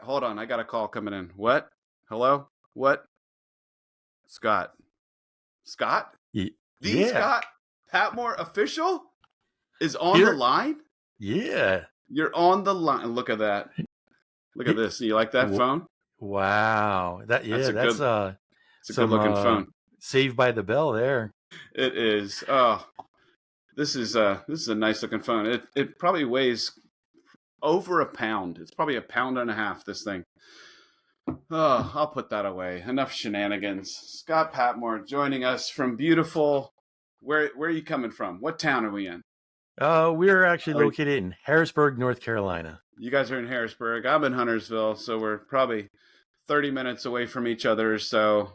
Hold on, I got a call coming in. What? Hello? What? Scott. Scott? The Yeah. Scot Patmore official is on the Here. line? Yeah. You're on the line. Look at that. Look at this. You like that phone? Wow. That's It's a good some looking phone. Saved by the Bell there. It is. Oh, this is a nice looking phone. It probably weighs over a pound. It's probably 1.5 pounds, this thing. Oh, I'll put that away. Enough shenanigans. Scot Patmore joining us from beautiful. Where are you coming from? What town are we in? We're actually located in Harrisburg, North Carolina. You guys are in Harrisburg. I'm in Huntersville, so we're probably 30 minutes away from each other, so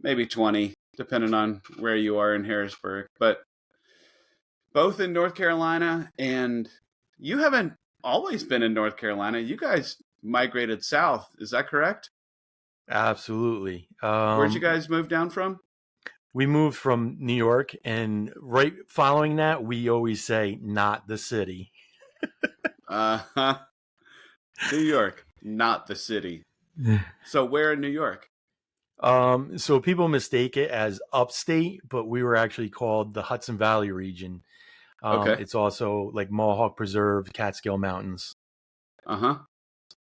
maybe 20, depending on where you are in Harrisburg. But both in North Carolina, and you haven't always been in North Carolina. You guys migrated south. Is that correct? Absolutely. Where'd you guys move down from? We moved from New York, and right following that, we always say, not the city. New York, not the city. So where in New York? So people mistake it as upstate, but we were actually called the Hudson Valley region. Okay. It's also like Mohawk Preserve, Catskill Mountains.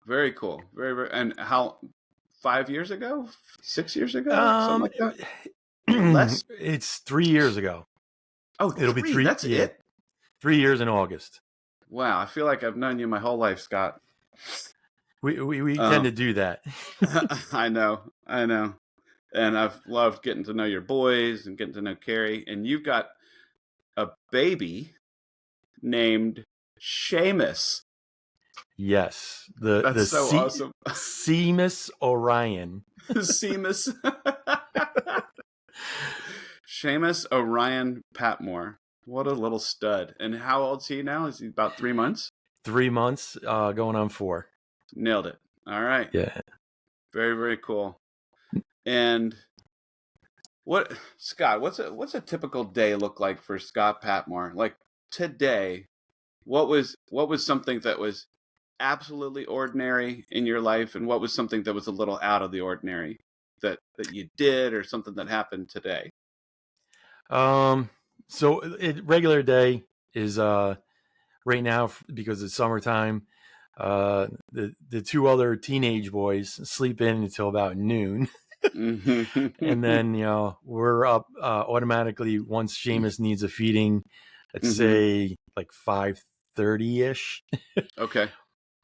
Very cool. Very. And how? 5 years ago? 6 years ago? Something like that. Less? It's 3 years ago. Oh, it'll be 3. That's it. 3 years in August. Wow, I feel like I've known you my whole life, Scott. We tend to do that. I know. And I've loved getting to know your boys and getting to know Carrie. And you've got a baby named Seamus. Yes. That's so awesome. Seamus Orion. Seamus. Seamus Orion Patmore. What a little stud. And how old's he now? Is he about 3 months? 3 months, going on 4. Nailed it. All right. Yeah. Very, very cool. And Scott, what's a typical day look like for Scot Patmore? Like today, what was something that was absolutely ordinary in your life, and what was something that was a little out of the ordinary that you did, or something that happened today? So regular day is right now, because it's summertime. The 2 other teenage boys sleep in until about noon. And then we're up automatically once Seamus needs a feeding. Let's say like 5:30ish. Okay.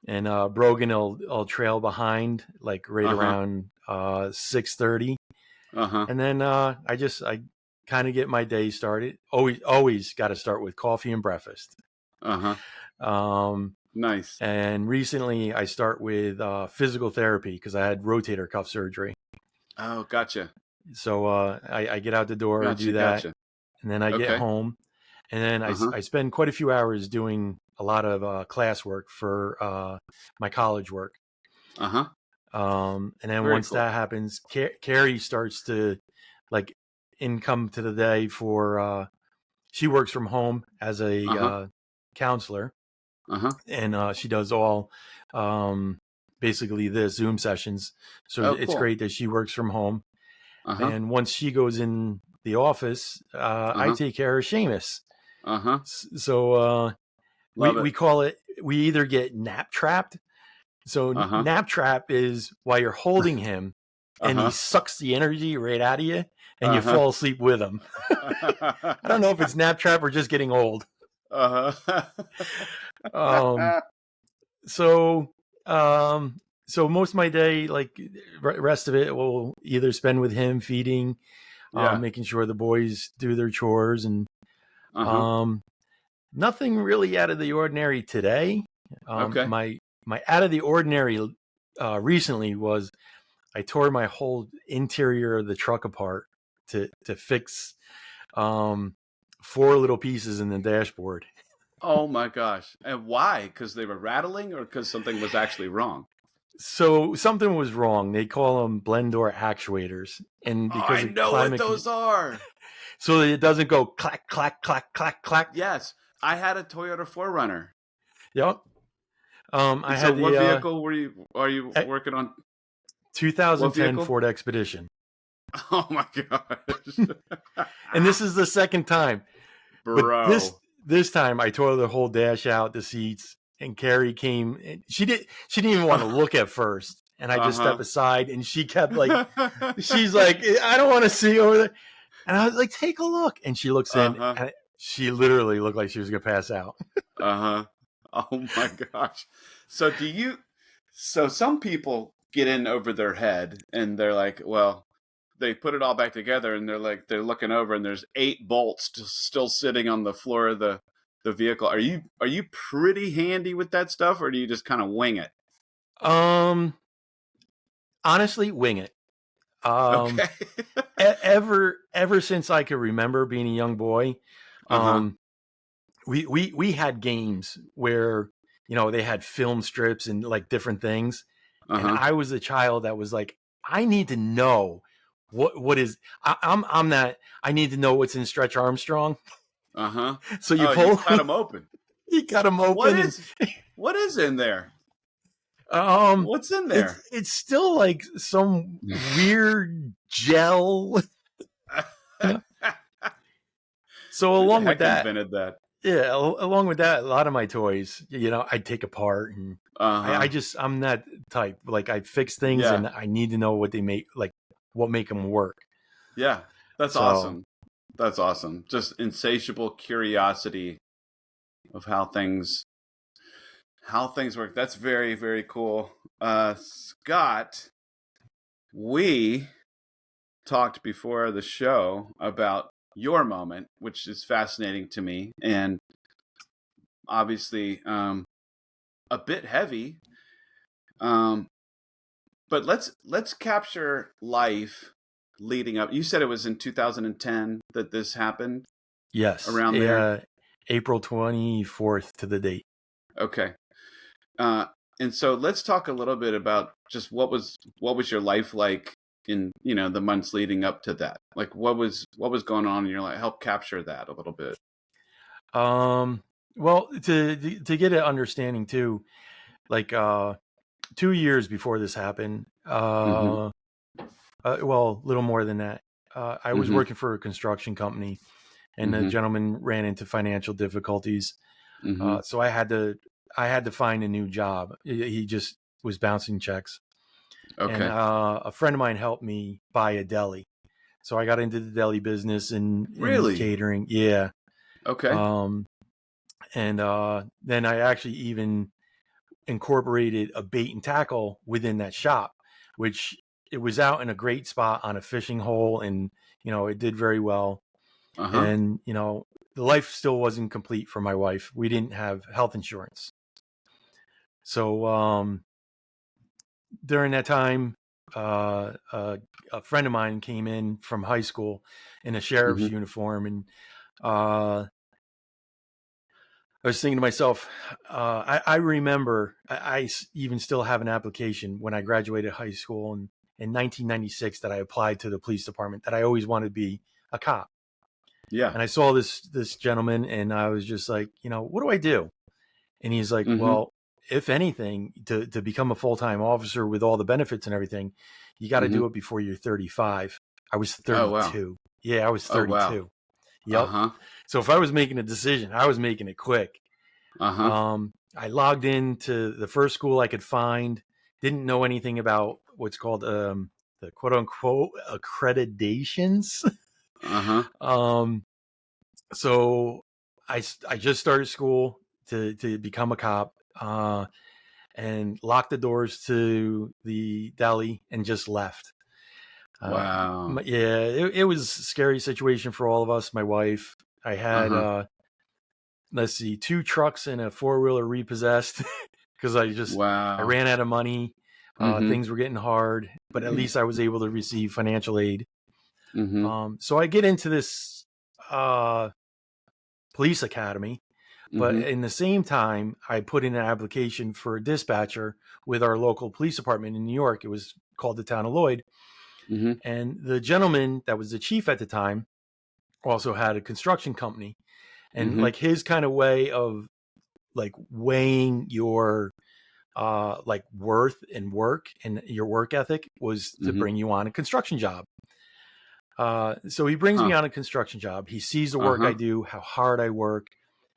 And Brogan will trail behind like right around 6:30. And then I kind of get my day started. Always got to start with coffee and breakfast. Nice. And recently I start with physical therapy because I had rotator cuff surgery. Oh, gotcha. So I get out the door and do that. Gotcha. And then I get home. And then I spend quite a few hours doing a lot of classwork for my college work. And then very once cool. That happens, Carrie starts to like income to the day for she works from home as a counselor. And she does all basically the Zoom sessions. So it's cool. Great that she works from home. And once she goes in the office, I take care of Seamus. So we call it, we either get nap trapped. So nap trap is while you're holding him and he sucks the energy right out of you and you fall asleep with him. I don't know if it's nap trap or just getting old. So most of my day, like rest of it, will either spend with him feeding, making sure the boys do their chores, and nothing really out of the ordinary today. My out of the ordinary recently was I tore my whole interior of the truck apart to fix 4 little pieces in the dashboard. Oh my gosh. And why? Because they were rattling, or because something was actually wrong? So something was wrong. They call them blend door actuators. And because I know what those are. So it doesn't go clack, clack, clack, clack, clack. Yes. I had a Toyota 4Runner. Yep. I so had what the vehicle are you working on? 2010 Ford Expedition. Oh my gosh. And this is the second time. But Bro. this time I tore the whole dash out, the seats, and Carrie came. And she didn't even want to look at first, and I just stepped aside, and she kept she's like, I don't want to see over there, and I was like, take a look, and she looks in, and she literally looked like she was gonna pass out. Oh my gosh. So so some people get in over their head, and they're like, well, they put it all back together, and they're looking over, and there's 8 bolts still sitting on the floor of the vehicle. Are you pretty handy with that stuff, or do you just kind of wing it? Honestly, wing it. Okay. ever since I could remember being a young boy, we had games where, they had film strips and like different things, and I was a child that was like, I need to know what is. I'm that. I need to know what's in Stretch Armstrong. So you you cut them open. You cut them open. What is in there? What's in there? It's still like some weird gel. So along with that, invented that. Yeah, along with that, a lot of my toys, I'd take apart, and I'm that type. Like, I fix things, and I need to know what they make, like what make them work. Yeah, that's awesome. That's awesome. Just insatiable curiosity of how things work. That's very, very cool. Scott, we talked before the show about your moment, which is fascinating to me, and obviously a bit heavy. But let's capture life leading up. You said it was in 2010 that this happened? Yes. Around there? April 24th to the date. Okay. And so let's talk a little bit about just what was your life like in, the months leading up to that. Like what was going on in your life? Help capture that a little bit. Well, to get an understanding too, like 2 years before this happened, well, a little more than that, I was working for a construction company, and the gentleman ran into financial difficulties. So I had to find a new job. He just was bouncing checks. Okay. And a friend of mine helped me buy a deli. So I got into the deli business and catering. Yeah. Okay. And then I actually even incorporated a bait and tackle within that shop, which it was out in a great spot on a fishing hole, and it did very well. And the life still wasn't complete for my wife. We didn't have health insurance. So during that time, a friend of mine came in from high school in a sheriff's uniform, and I was thinking to myself, I remember I even still have an application when I graduated high school in 1996 that I applied to the police department, that I always wanted to be a cop. Yeah. And I saw this gentleman, and I was just like, what do I do? And he's like, well, if anything, to become a full-time officer with all the benefits and everything, you got to do it before you're 35. I was 32. Oh, wow. Yeah, I was 32. Oh, wow. Yep. So if I was making a decision, I was making it quick. I logged into the first school I could find, didn't know anything about what's called the quote unquote accreditations. So I just started school to become a cop, and locked the doors to the deli and just left. Wow. Yeah, it was a scary situation for all of us. My wife, I had, let's see, 2 trucks and a 4-wheeler repossessed because I ran out of money. Things were getting hard, but at least I was able to receive financial aid. So I get into this police academy, but in the same time, I put in an application for a dispatcher with our local police department in New York. It was called the Town of Lloyd. And the gentleman that was the chief at the time also had a construction company, and like his kind of way of like weighing your like worth and work and your work ethic was to bring you on a construction job. So he brings me on a construction job. He sees the work I do, how hard I work.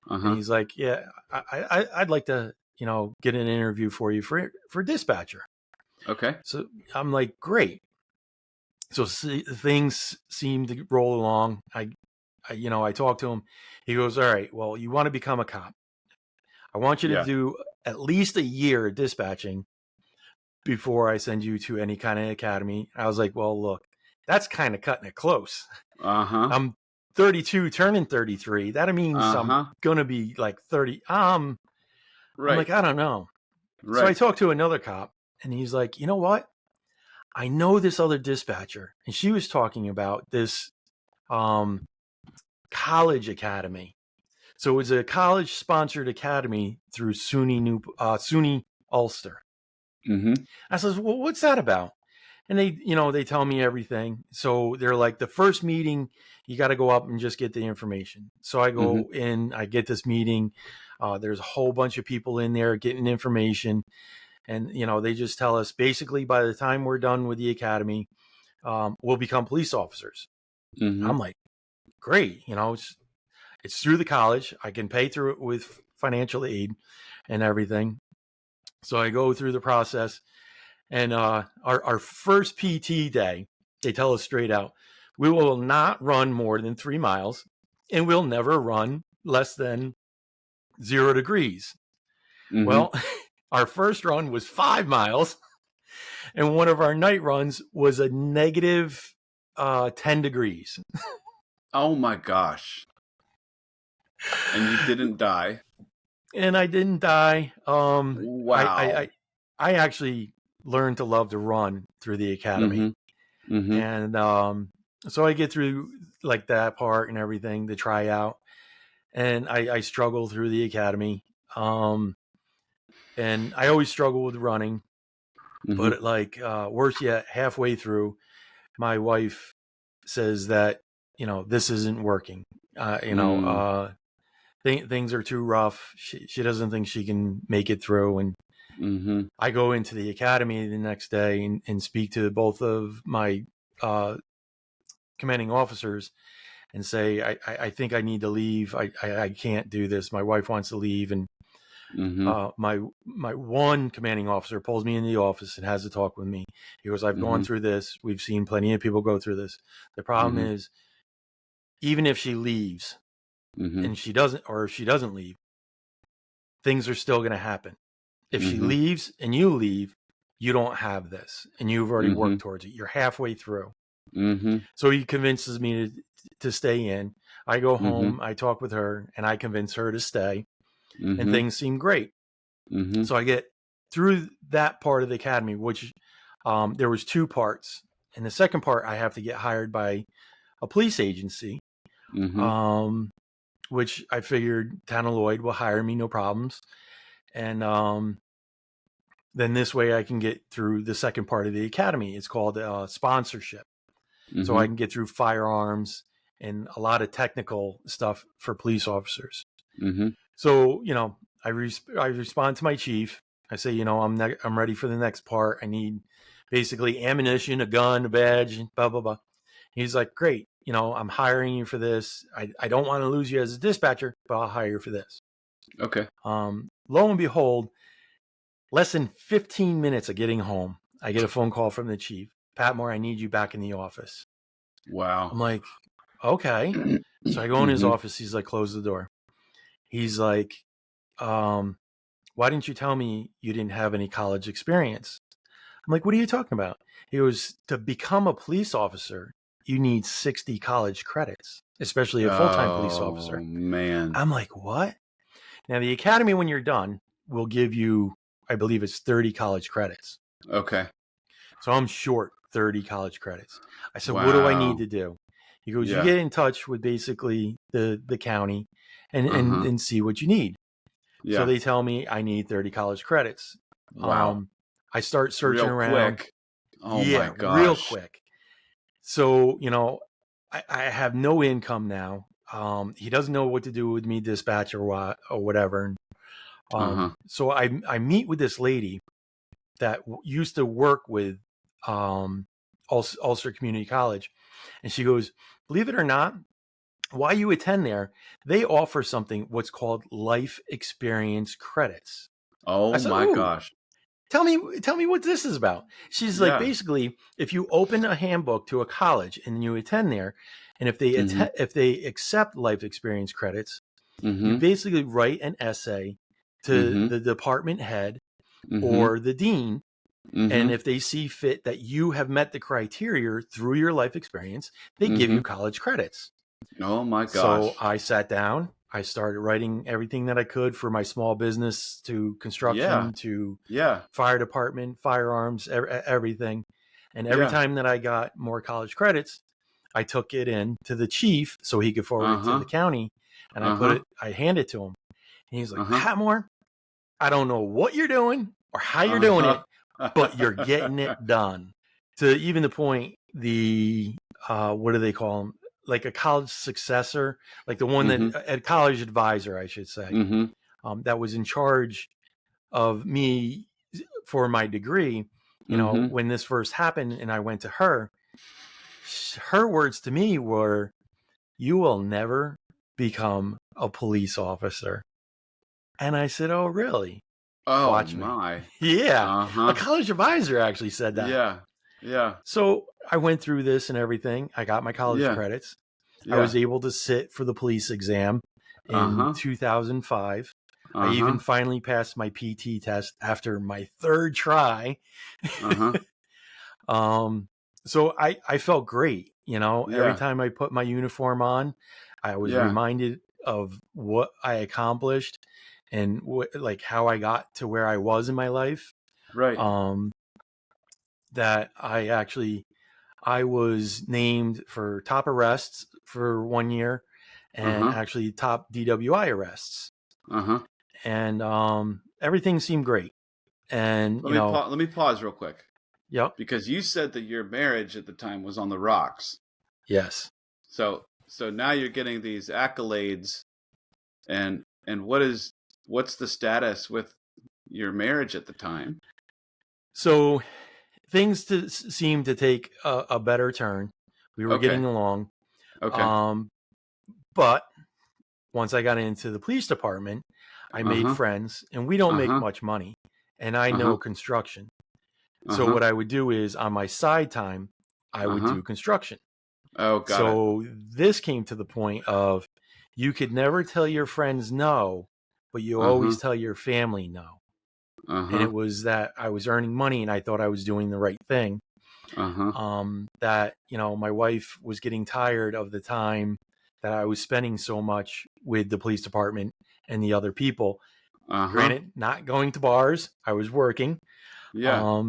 And he's like, yeah, I'd like to, get an interview for you for dispatcher. Okay. So I'm like, great. So things seem to roll along. I talk to him. He goes, all right, well, you want to become a cop. I want you to do at least a year of dispatching before I send you to any kind of academy. I was like, well, look, that's kind of cutting it close. I'm 32, turning 33. That means I'm going to be like 30. I'm like, I don't know. Right. So I talked to another cop and he's like, you know what? I know this other dispatcher, and she was talking about this college academy. So it was a college sponsored academy through SUNY Ulster. I says, well, what's that about? And they tell me everything. So they're like, the first meeting, you got to go up and just get the information. So I go in, I get this meeting. There's a whole bunch of people in there getting information. And, they just tell us basically by the time we're done with the academy, we'll become police officers. I'm like, great. It's through the college. I can pay through it with financial aid and everything. So I go through the process. And our first PT day, they tell us straight out, we will not run more than 3 miles, and we'll never run less than 0 degrees. Well, our first run was 5 miles, and one of our night runs was a negative 10 degrees. Oh my gosh. And you didn't die. And I didn't die. Wow. I actually learned to love to run through the academy. And so I get through like that part and everything to try out. And I struggle through the academy. And I always struggle with running. But like worse yet, halfway through, my wife says that, this isn't working. Things are too rough. She doesn't think she can make it through. And I go into the academy the next day and speak to both of my commanding officers and say, I think I need to leave. I can't do this. My wife wants to leave. And my one commanding officer pulls me in the office and has a talk with me. He goes, I've gone through this. We've seen plenty of people go through this. The problem is, even if she leaves and she doesn't, or if she doesn't leave, things are still going to happen. If she leaves and you leave, you don't have this, and you've already worked towards it. You're halfway through. So he convinces me to stay in. I go home, I talk with her, and I convince her to stay, and things seem great. So I get through that part of the academy, which there was 2 parts. And the second part, I have to get hired by a police agency, which I figured Town of Lloyd will hire me, no problems. And then this way I can get through the second part of the academy. It's called sponsorship. So I can get through firearms and a lot of technical stuff for police officers. So, I respond to my chief. I say, I'm ready for the next part. I need basically ammunition, a gun, a badge, blah, blah, blah. He's like, great. I'm hiring you for this. I don't want to lose you as a dispatcher, but I'll hire you for this. Okay. Lo and behold, less than 15 minutes of getting home, I get a phone call from the chief. Patmore, I need you back in the office. Wow. I'm like, okay. So I go in his office. He's like, close the door. He's like, why didn't you tell me you didn't have any college experience? I'm like, what are you talking about? He goes, to become a police officer, you need 60 college credits, especially a full-time police officer. Oh, man. I'm like, what? Now, the academy, when you're done, will give you, I believe it's 30 college credits. Okay. So I'm short 30 college credits. I said, what do I need to do? He goes, you get in touch with basically the county and see what you need. So they tell me I need 30 college credits. Wow. I start searching around. Quick. Oh my gosh. Real quick. So, I have no income now. He doesn't know what to do with me, dispatch or whatever. So I meet with this lady that used to work with Ulster Community College, and she goes, believe it or not, while you attend there, they offer something what's called life experience credits. Oh said, my gosh. Tell me what this is about. She's like, basically, if you open a handbook to a college and you attend there, and if they if they accept life experience credits, you basically write an essay to the department head or the dean. And if they see fit that you have met the criteria through your life experience, they give you college credits. Oh my gosh. So I sat down. I started writing everything that I could for my small business, to construction, to fire department, firearms, everything. And every time that I got more college credits, I took it in to the chief so he could forward it to the county. And I hand it to him. And he's like, Patmore, I don't know what you're doing or how you're doing it, but you're getting it done. To even the point, the, what do they call them? Like a college successor, like the one that a college advisor, I should say, that was in charge of me for my degree. You know, when this first happened and I went to her words to me were, you will never become a police officer. And I said, oh, really? Oh, watch my. Me. Yeah. A college advisor actually said that. Yeah. So I went through this and everything. I got my college credits. I was able to sit for the police exam in 2005. I even finally passed my PT test after my third try. So I felt great. You know, every time I put my uniform on, I was reminded of what I accomplished and like how I got to where I was in my life. Right. That I was named for top arrests for 1 year and actually top DWI arrests. And everything seemed great. And let me pause real quick. Yep. Because you said that your marriage at the time was on the rocks. Yes. So now you're getting these accolades, and what's the status with your marriage at the time? So things seemed to take a better turn. We were getting along. Okay. But once I got into the police department, I made friends, and we don't make much money. And I know construction. So what I would do is on my side time, I would do construction. Oh, got it. So this came to the point of, you could never tell your friends no, but you always tell your family no. And it was that I was earning money and I thought I was doing the right thing. That, my wife was getting tired of the time that I was spending so much with the police department and the other people. Granted, not going to bars. I was working. Yeah.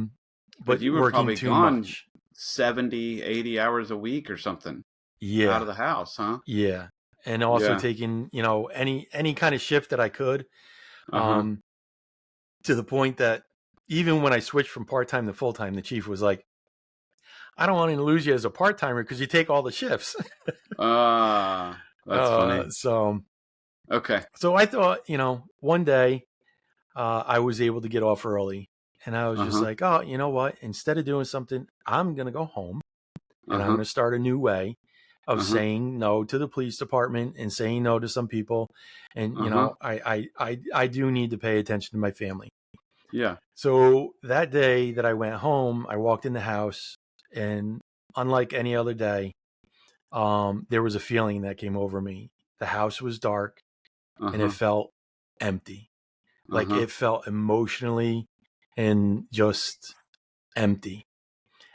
But you were working probably too gone much. 70, 80 hours a week or something. Yeah. Out of the house, huh? Yeah. And also taking, any kind of shift that I could. To the point that even when I switched from part-time to full-time, the chief was like, I don't want to lose you as a part-timer because you take all the shifts. That's funny. So, okay. So I thought, one day I was able to get off early, and I was just like, oh, you know what? Instead of doing something, I'm going to go home and I'm going to start a new way of saying no to the police department and saying no to some people. And, I do need to pay attention to my family. Yeah. So that day that I went home, I walked in the house, and unlike any other day, there was a feeling that came over me. The house was dark and it felt empty. Like it felt emotionally and just empty.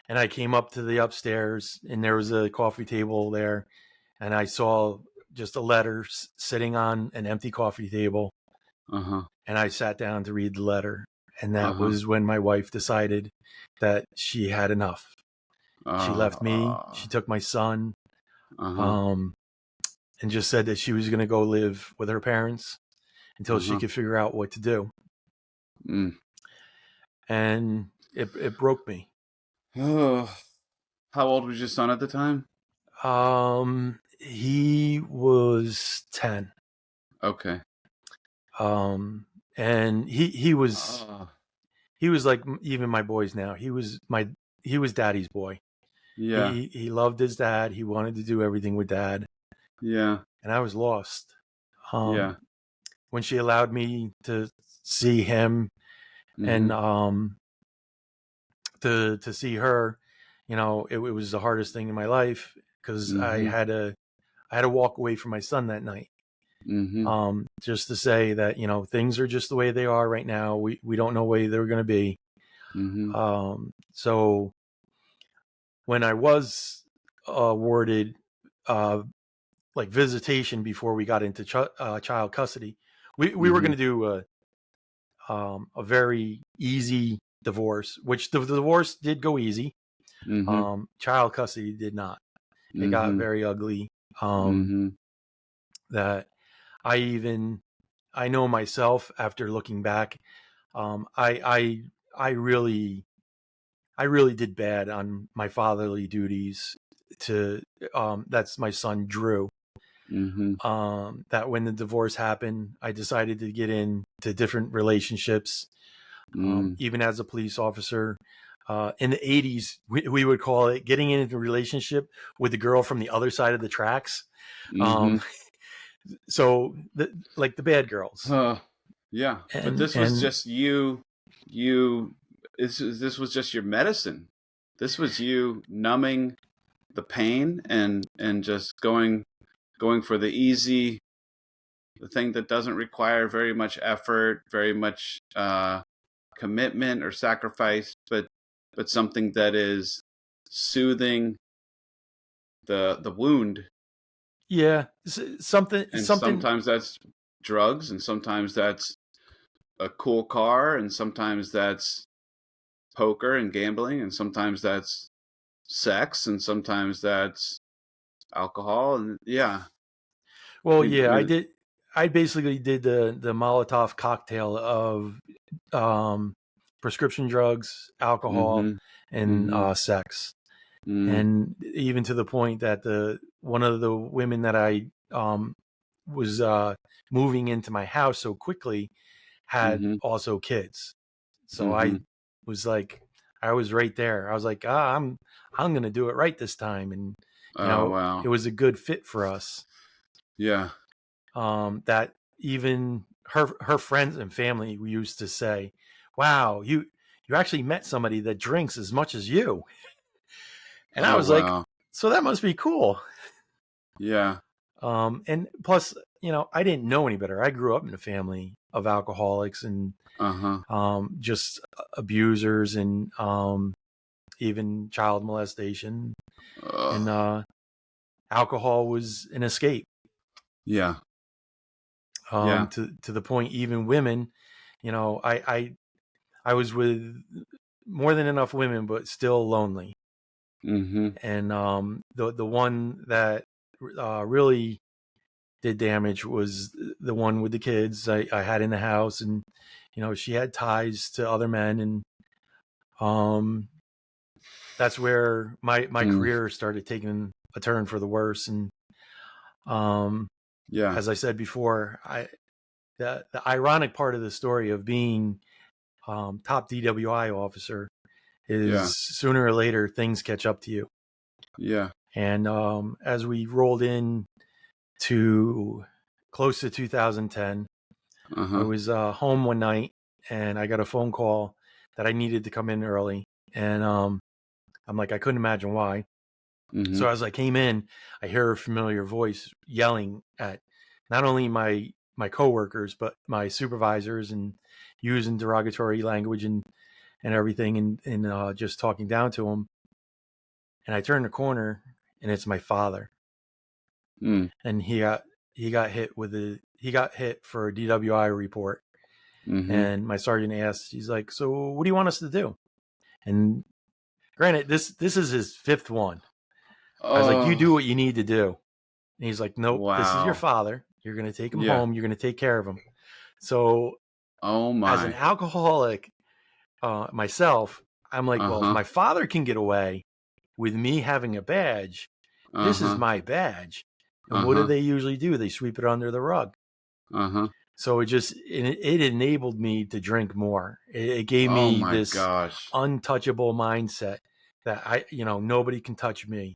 And I came up to the upstairs, and there was a coffee table there, and I saw just a letter sitting on an empty coffee table. And I sat down to read the letter. And that was when my wife decided that she had enough. She left me. She took my son, and just said that she was going to go live with her parents until she could figure out what to do. And it broke me. How old was your son at the time? He was 10. Okay. and he was like even my boys now. He was daddy's boy. Yeah. He loved his dad. He wanted to do everything with dad. Yeah. And I was lost. Yeah. When she allowed me to see him and to see her, you know, it was the hardest thing in my life because I had to walk away from my son that night. Just to say that, you know, things are just the way they are right now. We don't know where they're going to be. So when I was awarded like visitation before we got into child custody, we were going to do a very easy divorce, which the divorce did go easy. Child custody did not. It got very ugly. That I know myself after looking back, I really did bad on my fatherly duties to that's my son Drew. That when the divorce happened, I decided to get into different relationships. Even as a police officer, in the 80s, we would call it getting into a relationship with the girl from the other side of the tracks. So like the bad girls. Yeah. But this was just this was just your medicine. This was you numbing the pain and just going for the thing that doesn't require very much effort, very much commitment or sacrifice, but something that is soothing the wound. Yeah, something. Sometimes that's drugs, and sometimes that's a cool car, and sometimes that's poker and gambling, and sometimes that's sex, and sometimes that's alcohol, and Well, I basically did the Molotov cocktail of prescription drugs, alcohol, and sex. And even to the point that one of the women that I was moving into my house so quickly had also kids. So I was like, I was right there. I was like, I'm going to do it right this time. And, you know, it was a good fit for us. Yeah. That even her friends and family used to say, wow, you actually met somebody that drinks as much as you. And I was like, so that must be cool. Yeah. And plus, you know, I didn't know any better. I grew up in a family of alcoholics and just abusers and even child molestation. And alcohol was an escape. Yeah. To the point, even women, you know, I was with more than enough women, but still lonely. And the one that really did damage was the one with the kids I had in the house, and you know, she had ties to other men, and that's where my career started taking a turn for the worse. And as I said before, the ironic part of the story of being top DWI officer is sooner or later things catch up to you. Yeah. And as we rolled in to close to 2010, I was home one night and I got a phone call that I needed to come in early. And I'm like, I couldn't imagine why. So as I came in, I hear a familiar voice yelling at not only my coworkers, but my supervisors, and using derogatory language and everything, and just talking down to them. And I turn the corner and it's my father. And he got hit for a DWI report. And my sergeant asked, he's like, so what do you want us to do? And granted, this is his fifth one. I was like, you do what you need to do. And he's like, nope, this is your father. You're going to take him home. You're going to take care of him. So as an alcoholic myself, I'm like, well, if my father can get away with me having a badge, this is my badge. And what do they usually do? They sweep it under the rug. So it enabled me to drink more. It gave Oh me my this gosh. untouchable mindset that nobody can touch me,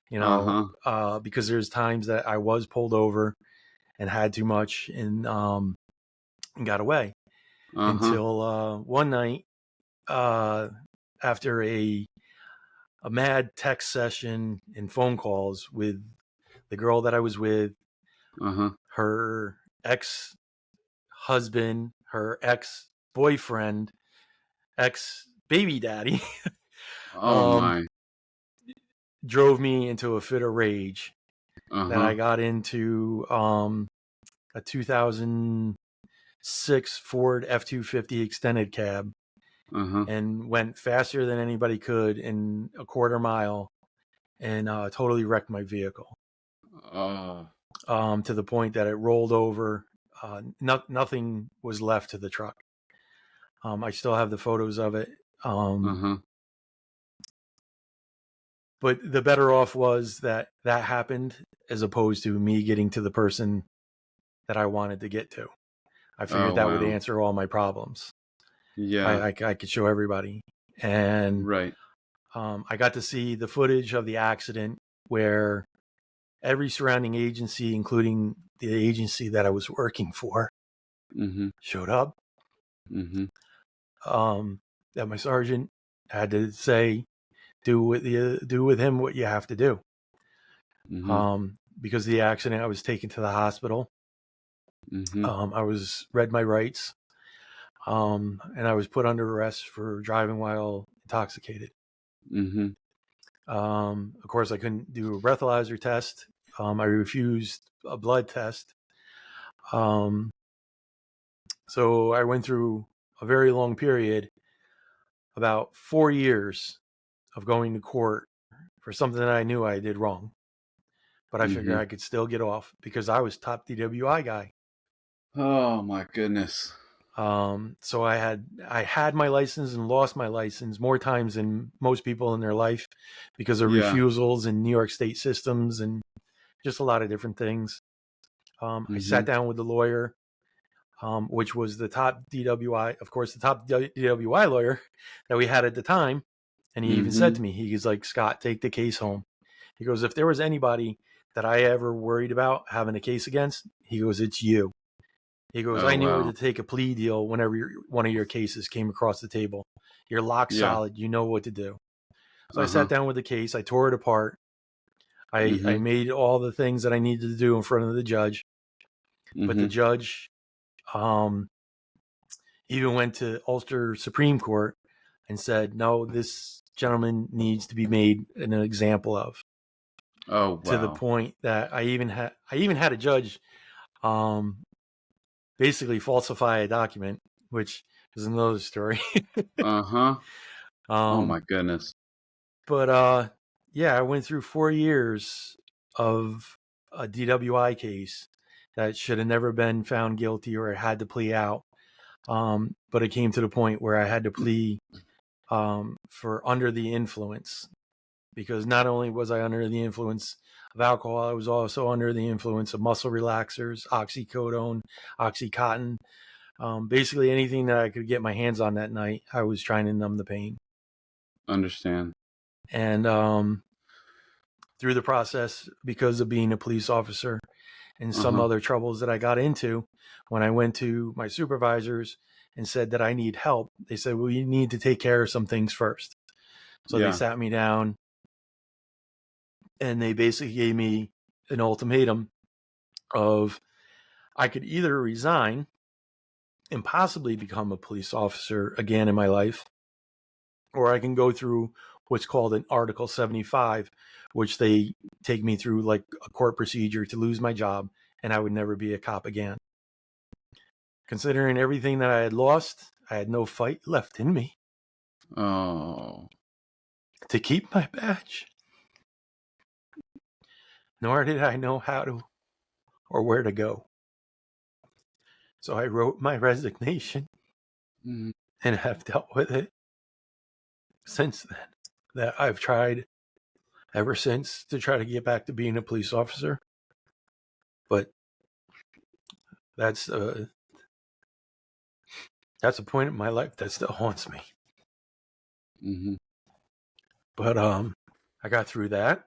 because there's times that I was pulled over and had too much and got away until one night after a mad text session and phone calls with the girl that I was with, her ex-husband, her ex-boyfriend, ex-baby daddy, Oh my. drove me into a fit of rage that I got into a 2006 Ford F-250 extended cab and went faster than anybody could in a quarter mile and totally wrecked my vehicle. To the point that it rolled over. Nothing was left to the truck. I still have the photos of it. But the better off was that happened as opposed to me getting to the person that I wanted to get to. I figured that would answer all my problems. Yeah. I could show everybody. And right. I got to see the footage of the accident where every surrounding agency, including the agency that I was working for, showed up. That my sergeant had to say, do with him what you have to do. Because of the accident, I was taken to the hospital. I was read my rights, and I was put under arrest for driving while intoxicated. Of course, I couldn't do a breathalyzer test. I refused a blood test. So I went through a very long period, about 4 years of going to court for something that I knew I did wrong. But I figured I could still get off because I was top DWI guy. Oh my goodness. So I had my license and lost my license more times than most people in their life because of refusals in New York state systems and just a lot of different things. I sat down with the lawyer, which was the top DWI, of course, the top DWI lawyer that we had at the time. And he even said to me, he's like, Scott, take the case home. He goes, if there was anybody that I ever worried about having a case against, he goes, it's you. He goes, I knew to take a plea deal whenever one of your cases came across the table. You're lock solid. You know what to do. So I sat down with the case. I tore it apart. I made all the things that I needed to do in front of the judge. But the judge even went to Ulster Supreme Court and said, no, this gentleman needs to be made an example of. Oh, wow. To the point that I even had a judge basically falsify a document, which is another story. Oh my goodness. But I went through 4 years of a DWI case that should have never been found guilty or had to plea out. But it came to the point where I had to plea for under the influence, because not only was I under the influence of alcohol, I was also under the influence of muscle relaxers, oxycodone, Oxycontin, basically anything that I could get my hands on that night. I was trying to numb the pain. Understand. And through the process, because of being a police officer and some other troubles that I got into, when I went to my supervisors and said that I need help, they said, well, you need to take care of some things first. So they sat me down and they basically gave me an ultimatum of I could either resign and possibly become a police officer again in my life, or I can go through what's called an Article 75, which they take me through like a court procedure to lose my job, and I would never be a cop again. Considering everything that I had lost, I had no fight left in me. Oh. To keep my badge. Nor did I know how to or where to go. So I wrote my resignation and have dealt with it since then. That I've tried ever since to try to get back to being a police officer. But that's That's a point in my life that still haunts me. Mm-hmm. But I got through that.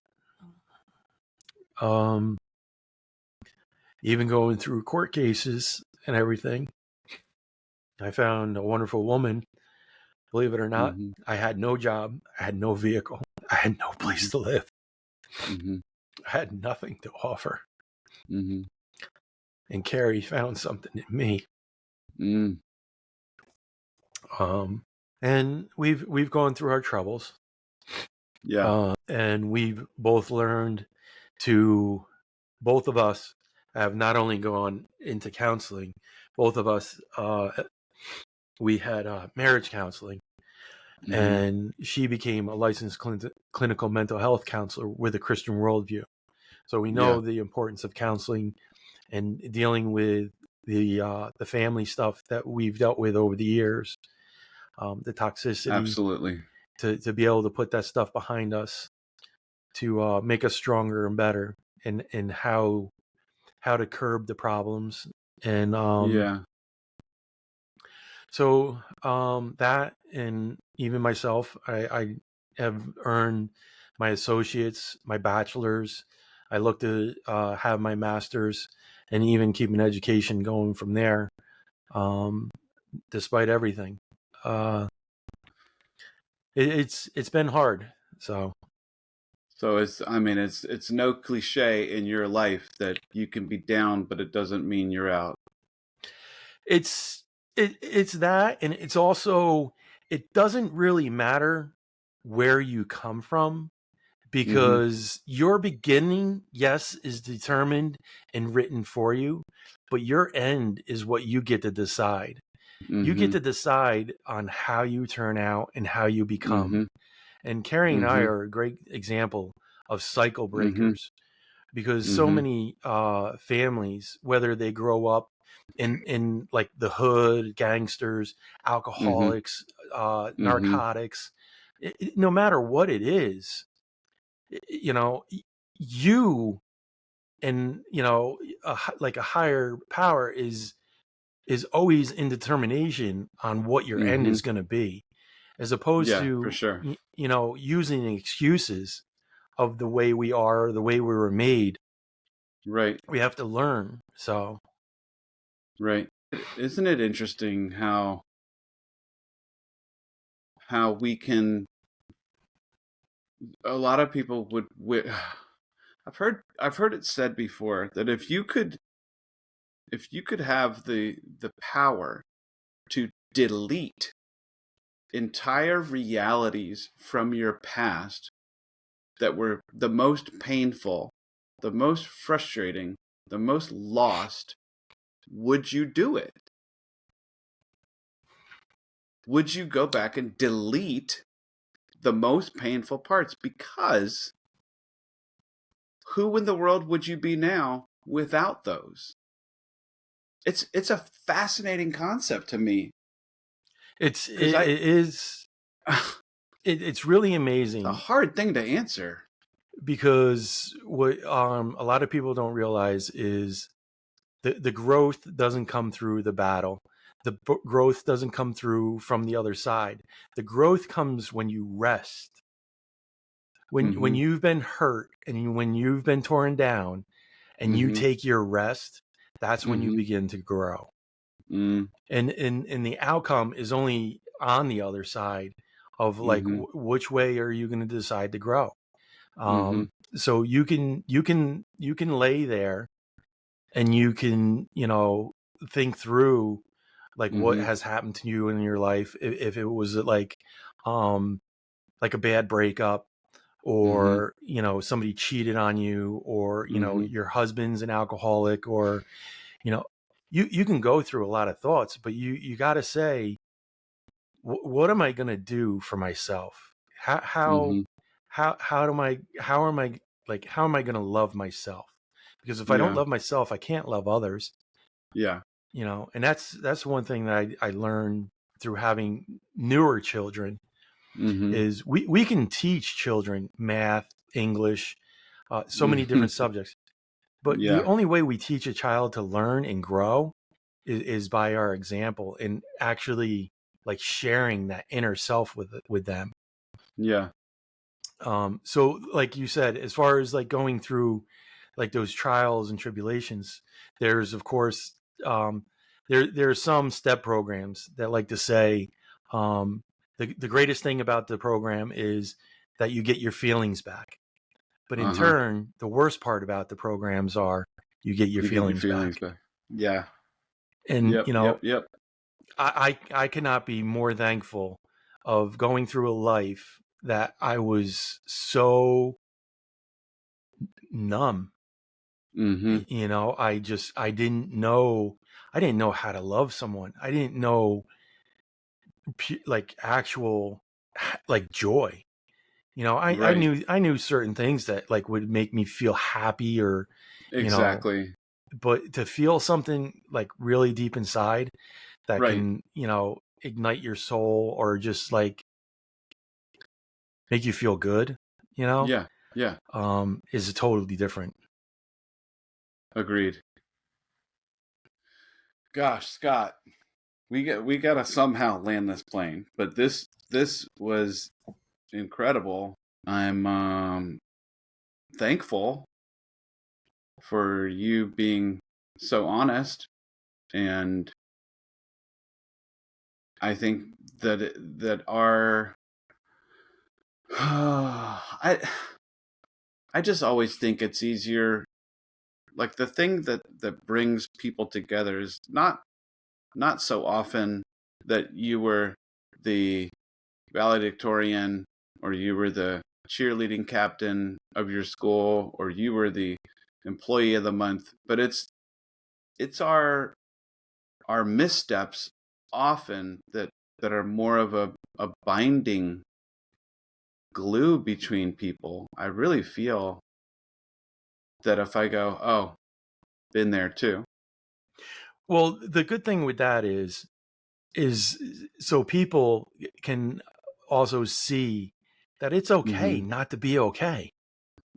Even going through court cases and everything, I found a wonderful woman. Believe it or not, Mm-hmm. I had no job. I had no vehicle. I had no place to live. Mm-hmm. I had nothing to offer. Mm-hmm. And Carrie found something in me. Mm. And we've gone through our troubles. Yeah. And we've both learned to, both of us have not only gone into counseling, both of us, we had marriage counseling, Mm-hmm. and she became a licensed clinical mental health counselor with a Christian worldview. So we know the importance of counseling and dealing with the family stuff that we've dealt with over the years, the toxicity. Absolutely. To be able to put that stuff behind us, to make us stronger and better, and how to curb the problems. And so that, and even myself, I have earned my associates, my bachelor's. I look to have my master's, and even keep an education going from there, despite everything. It's been hard. So it's no cliche in your life that you can be down, but it doesn't mean you're out. It's that, and it's also, it doesn't really matter where you come from, because your beginning, yes, is determined and written for you, but your end is what you get to decide. You get to decide on how you turn out and how you become. And Carrie and I are a great example of cycle breakers, because so many families, whether they grow up in like the hood, gangsters, alcoholics, narcotics, no matter what it is, you, and like a higher power is always in determination on what your end is going to be, as opposed for to sure. using excuses of the way we are, the way we were made. Right. We have to learn. So right. Isn't it interesting how we can, a lot of people would I've heard it said before that if you could have the power to delete entire realities from your past that were the most painful, the most frustrating, the most lost, would you do it? Would you go back and delete the most painful parts? Because who in the world would you be now without those? It's a fascinating concept to me. It's really amazing. It's a hard thing to answer, because what a lot of people don't realize is the growth doesn't come through the battle. The growth doesn't come through from the other side. The growth comes when you rest. When you've been hurt, and when you've been torn down, and you take your rest, that's when you begin to grow. And the outcome is only on the other side of like which way are you going to decide to grow. So you can lay there, and you can think through like what has happened to you in your life, if it was like a bad breakup, or somebody cheated on you, or your husband's an alcoholic, or you can go through a lot of thoughts, but you got to say, what am I going to do for myself? How am I going to love myself? Because if I don't love myself, I can't love others. Yeah. And that's one thing that I learned through having newer children, is we can teach children math, English, so many different subjects. But the only way we teach a child to learn and grow is by our example and actually like sharing that inner self with them. Yeah. So like you said, as far as like going through like those trials and tribulations, there's of course there are some step programs that like to say the greatest thing about the program is that you get your feelings back. But in turn, the worst part about the programs are you get your feelings back. Yeah. And Yep. I cannot be more thankful of going through a life that I was so numb. I didn't know how to love someone. I didn't know like actual like joy. Right. I knew certain things that like would make me feel happy or Exactly. but to feel something like really deep inside that Right. can, ignite your soul or just like make you feel good, Yeah. Yeah. is totally different. Agreed. Gosh, Scott, we gotta somehow land this plane. But this was incredible. I'm thankful for you being so honest, and I think that our I just always think it's easier. Like the thing that brings people together is not so often that you were the valedictorian or you were the cheerleading captain of your school or you were the employee of the month, but it's our missteps often that are more of a binding glue between people. I really feel that if I go, oh, been there too. Well, the good thing with that is so people can also see that it's okay not to be okay.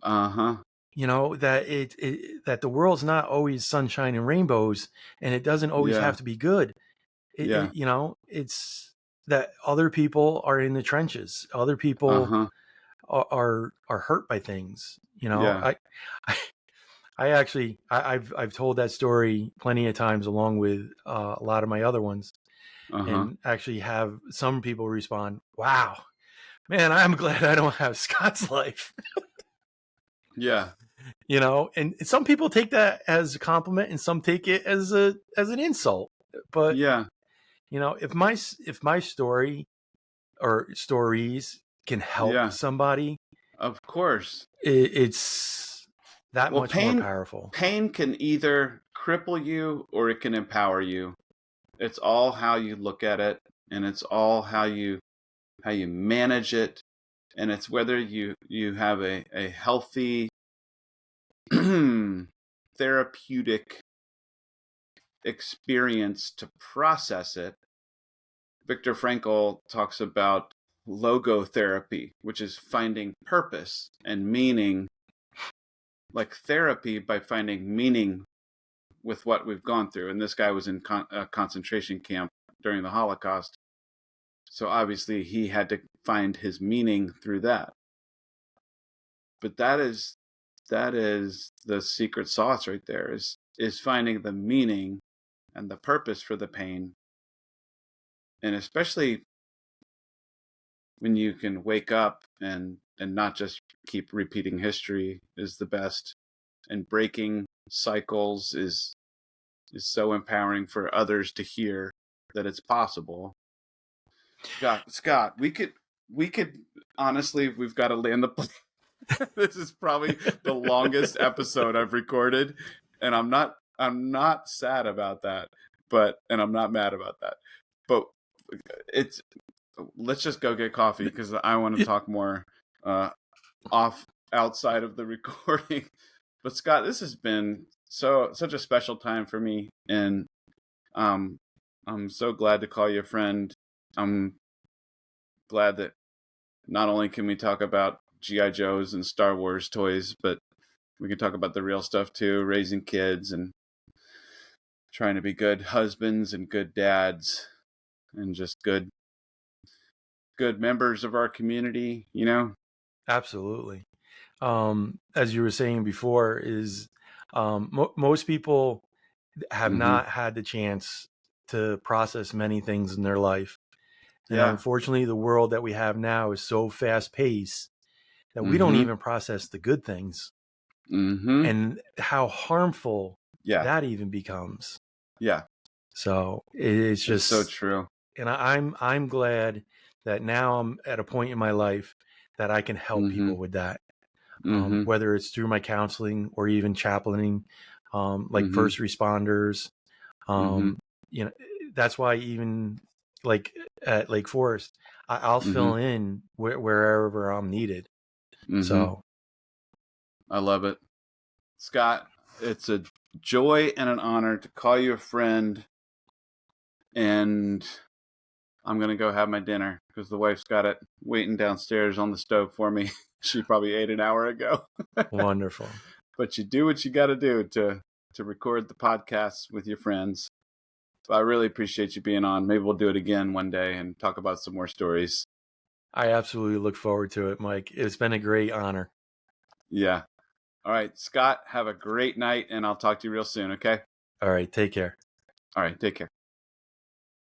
Uh-huh. That that the world's not always sunshine and rainbows, and it doesn't always Yeah. have to be good. Yeah. It's that other people are in the trenches. Other people Uh-huh. are hurt by things. Yeah. I actually I've told that story plenty of times along with a lot of my other ones, Uh-huh. and actually have some people respond, "Wow, man, I'm glad I don't have Scott's life." Yeah. And some people take that as a compliment, and some take it as an insult. But Yeah. if my story or stories can help Yeah. somebody, Of course. it's that Well, much more powerful. pain can either cripple you or it can empower you. It's all how you look at it, and it's all how you manage it, and it's whether you have a healthy therapeutic experience to process it. Viktor Frankl talks about logotherapy, which is finding purpose and meaning, like therapy by finding meaning with what we've gone through. And this guy was in a concentration camp during the Holocaust. So obviously he had to find his meaning through that. But that is the secret sauce right there, is finding the meaning and the purpose for the pain. And especially when you can wake up and not just keep repeating history is the best. And breaking cycles is so empowering for others to hear that it's possible. Scott, we could honestly, we've got to land the plane. This is probably the longest episode I've recorded, and I'm not sad about that, and I'm not mad about that. But let's just go get coffee because I want to talk more outside of the recording. But Scott, this has been such a special time for me, and I'm so glad to call you a friend. I'm glad that not only can we talk about G.I. Joes and Star Wars toys, but we can talk about the real stuff too, raising kids and trying to be good husbands and good dads and just good members of our community, Absolutely. As you were saying before, is most people have not had the chance to process many things in their life. And unfortunately, the world that we have now is so fast paced that we don't even process the good things and how harmful that even becomes. Yeah. So it's just so true. And I'm glad that now I'm at a point in my life that I can help people with that. Whether it's through my counseling or even chaplaining, like first responders. That's why even like at Lake Forest, I'll fill in wherever I'm needed. So I love it. Scott, it's a joy and an honor to call you a friend. And I'm going to go have my dinner because the wife's got it waiting downstairs on the stove for me. She probably ate an hour ago. Wonderful. But you do what you got to do to record the podcast with your friends. So I really appreciate you being on. Maybe we'll do it again one day and talk about some more stories. I absolutely look forward to it, Mike. It's been a great honor. Yeah. All right, Scott, have a great night, and I'll talk to you real soon, okay? All right, take care. All right, take care.